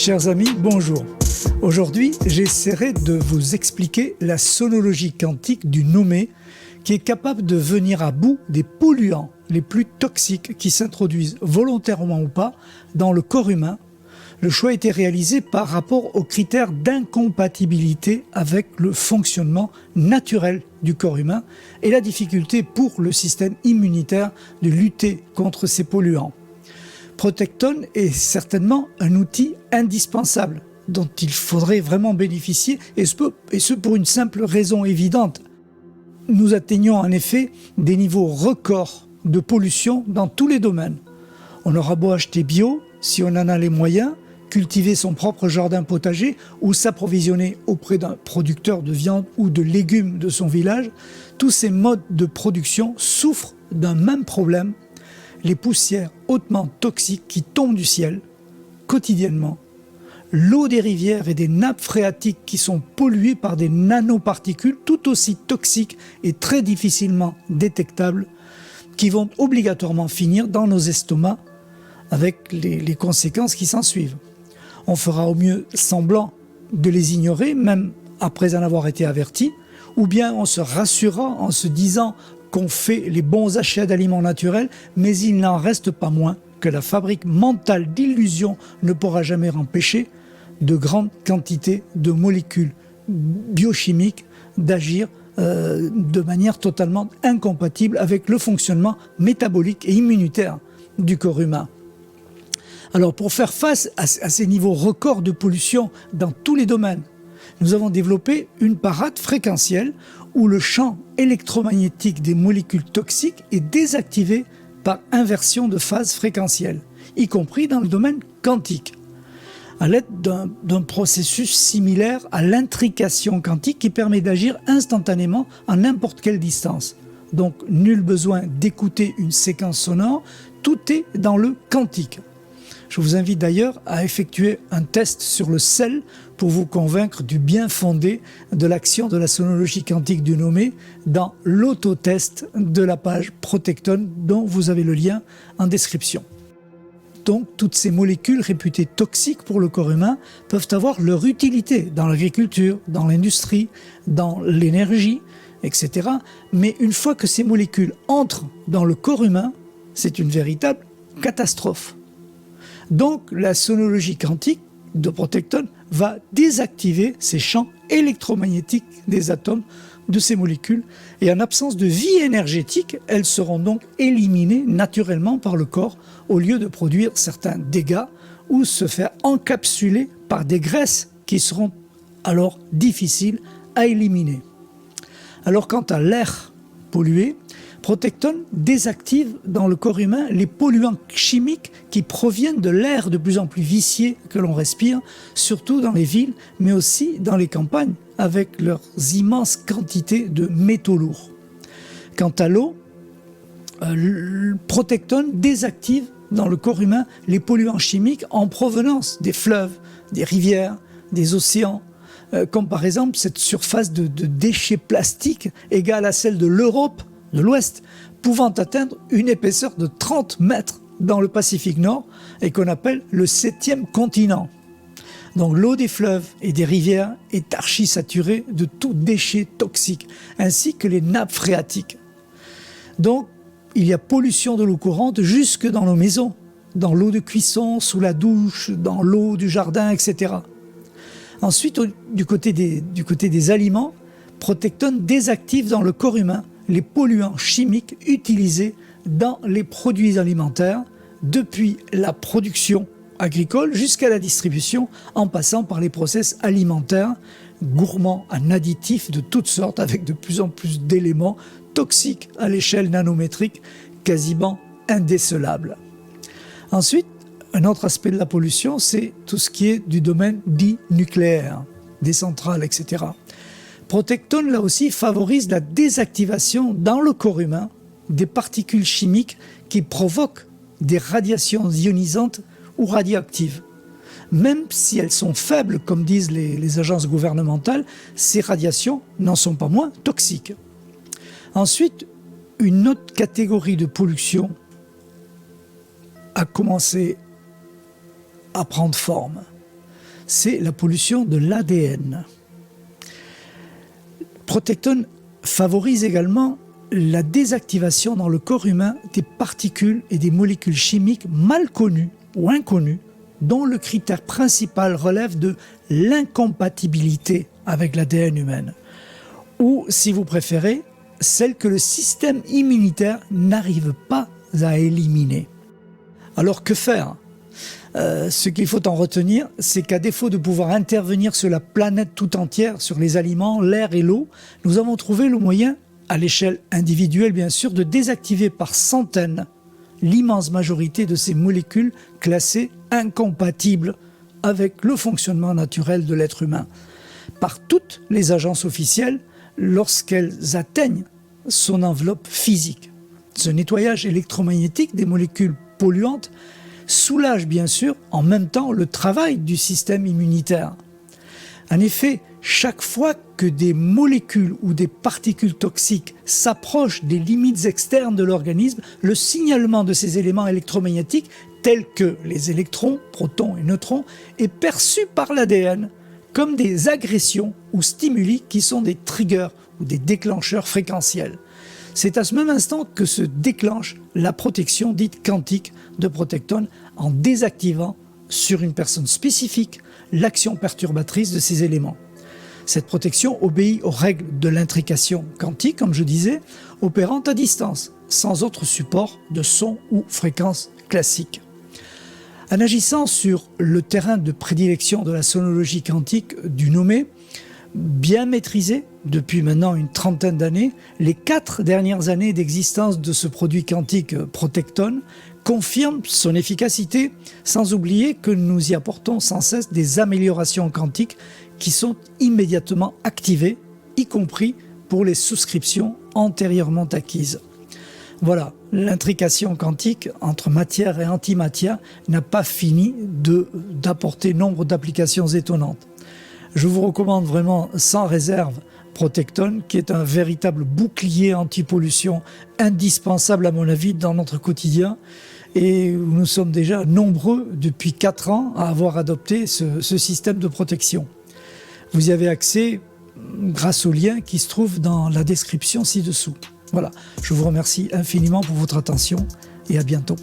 Chers amis, bonjour. Aujourd'hui, j'essaierai de vous expliquer la sonologie quantique du nommé qui est capable de venir à bout des polluants les plus toxiques qui s'introduisent volontairement ou pas dans le corps humain. Le choix a été réalisé par rapport aux critères d'incompatibilité avec le fonctionnement naturel du corps humain et la difficulté pour le système immunitaire de lutter contre ces polluants. Protecton est certainement un outil indispensable dont il faudrait vraiment bénéficier, et ce pour une simple raison évidente. Nous atteignons en effet des niveaux records de pollution dans tous les domaines. On aura beau acheter bio, si on en a les moyens, cultiver son propre jardin potager ou s'approvisionner auprès d'un producteur de viande ou de légumes de son village, tous ces modes de production souffrent d'un même problème, les poussières hautement toxiques qui tombent du ciel quotidiennement, l'eau des rivières et des nappes phréatiques qui sont polluées par des nanoparticules tout aussi toxiques et très difficilement détectables, qui vont obligatoirement finir dans nos estomacs avec les conséquences qui s'en suivent. On fera au mieux semblant de les ignorer, même après en avoir été averti, ou bien on se rassurera en se disant qu'on fait les bons achats d'aliments naturels, mais il n'en reste pas moins que la fabrique mentale d'illusions ne pourra jamais empêcher de grandes quantités de molécules biochimiques d'agir de manière totalement incompatible avec le fonctionnement métabolique et immunitaire du corps humain. Alors pour faire face à ces niveaux records de pollution dans tous les domaines, nous avons développé une parade fréquentielle où le champ électromagnétique des molécules toxiques est désactivé par inversion de phase fréquentielle, y compris dans le domaine quantique, à l'aide d'un processus similaire à l'intrication quantique qui permet d'agir instantanément à n'importe quelle distance. Donc nul besoin d'écouter une séquence sonore, tout est dans le quantique. Je vous invite d'ailleurs à effectuer un test sur le sel pour vous convaincre du bien fondé de l'action de la sonologie quantique du nommé dans l'autotest de la page Protecton dont vous avez le lien en description. Donc toutes ces molécules réputées toxiques pour le corps humain peuvent avoir leur utilité dans l'agriculture, dans l'industrie, dans l'énergie, etc. Mais une fois que ces molécules entrent dans le corps humain, c'est une véritable catastrophe. Donc la sonologie quantique de Protecton va désactiver ces champs électromagnétiques des atomes de ces molécules et en absence de vie énergétique, elles seront donc éliminées naturellement par le corps au lieu de produire certains dégâts ou se faire encapsuler par des graisses qui seront alors difficiles à éliminer. Alors quant à l'air pollué, Protecton désactive dans le corps humain les polluants chimiques qui proviennent de l'air de plus en plus vicié que l'on respire, surtout dans les villes, mais aussi dans les campagnes, avec leurs immenses quantités de métaux lourds. Quant à l'eau, Protecton désactive dans le corps humain les polluants chimiques en provenance des fleuves, des rivières, des océans, comme par exemple cette surface de déchets plastiques égale à celle de l'Europe de l'Ouest, pouvant atteindre une épaisseur de 30 mètres dans le Pacifique Nord et qu'on appelle le 7e continent. Donc l'eau des fleuves et des rivières est archi-saturée de tout déchet toxique, ainsi que les nappes phréatiques. Donc il y a pollution de l'eau courante jusque dans nos maisons, dans l'eau de cuisson, sous la douche, dans l'eau du jardin, etc. Ensuite, du côté des aliments, Protecton désactive dans le corps humain les polluants chimiques utilisés dans les produits alimentaires, depuis la production agricole jusqu'à la distribution, en passant par les process alimentaires gourmands en additifs de toutes sortes, avec de plus en plus d'éléments toxiques à l'échelle nanométrique, quasiment indécelables. Ensuite, un autre aspect de la pollution, c'est tout ce qui est du domaine dit nucléaire, des centrales, etc. Protecton, là aussi, favorise la désactivation dans le corps humain des particules chimiques qui provoquent des radiations ionisantes ou radioactives. Même si elles sont faibles, comme disent les agences gouvernementales, ces radiations n'en sont pas moins toxiques. Ensuite, une autre catégorie de pollution a commencé à prendre forme. c'est la pollution de l'ADN. Protectone favorise également la désactivation dans le corps humain des particules et des molécules chimiques mal connues ou inconnues, dont le critère principal relève de l'incompatibilité avec l'ADN humaine, ou, si vous préférez, celle que le système immunitaire n'arrive pas à éliminer. Alors que faire ? Ce qu'il faut en retenir, c'est qu'à défaut de pouvoir intervenir sur la planète tout entière, sur les aliments, l'air et l'eau, nous avons trouvé le moyen, à l'échelle individuelle bien sûr, de désactiver par centaines l'immense majorité de ces molécules classées incompatibles avec le fonctionnement naturel de l'être humain, par toutes les agences officielles lorsqu'elles atteignent son enveloppe physique. Ce nettoyage électromagnétique des molécules polluantes soulage bien sûr en même temps le travail du système immunitaire. En effet, chaque fois que des molécules ou des particules toxiques s'approchent des limites externes de l'organisme, le signalement de ces éléments électromagnétiques, tels que les électrons, protons et neutrons, est perçu par l'ADN comme des agressions ou stimuli qui sont des triggers ou des déclencheurs fréquentiels. C'est à ce même instant que se déclenche la protection dite quantique de Protectone en désactivant sur une personne spécifique l'action perturbatrice de ces éléments. Cette protection obéit aux règles de l'intrication quantique, comme je disais, opérant à distance, sans autre support de son ou fréquence classique. En agissant sur le terrain de prédilection de la sonologie quantique du nommé, bien maîtrisé depuis maintenant une trentaine d'années, les 4 dernières années d'existence de ce produit quantique Protectone confirment son efficacité, sans oublier que nous y apportons sans cesse des améliorations quantiques qui sont immédiatement activées, y compris pour les souscriptions antérieurement acquises. Voilà, l'intrication quantique entre matière et antimatière n'a pas fini d'apporter nombre d'applications étonnantes. Je vous recommande vraiment sans réserve Protectone, qui est un véritable bouclier anti-pollution indispensable à mon avis dans notre quotidien, et nous sommes déjà nombreux depuis 4 ans à avoir adopté ce système de protection. Vous y avez accès grâce au lien qui se trouve dans la description ci-dessous. Voilà, je vous remercie infiniment pour votre attention et à bientôt.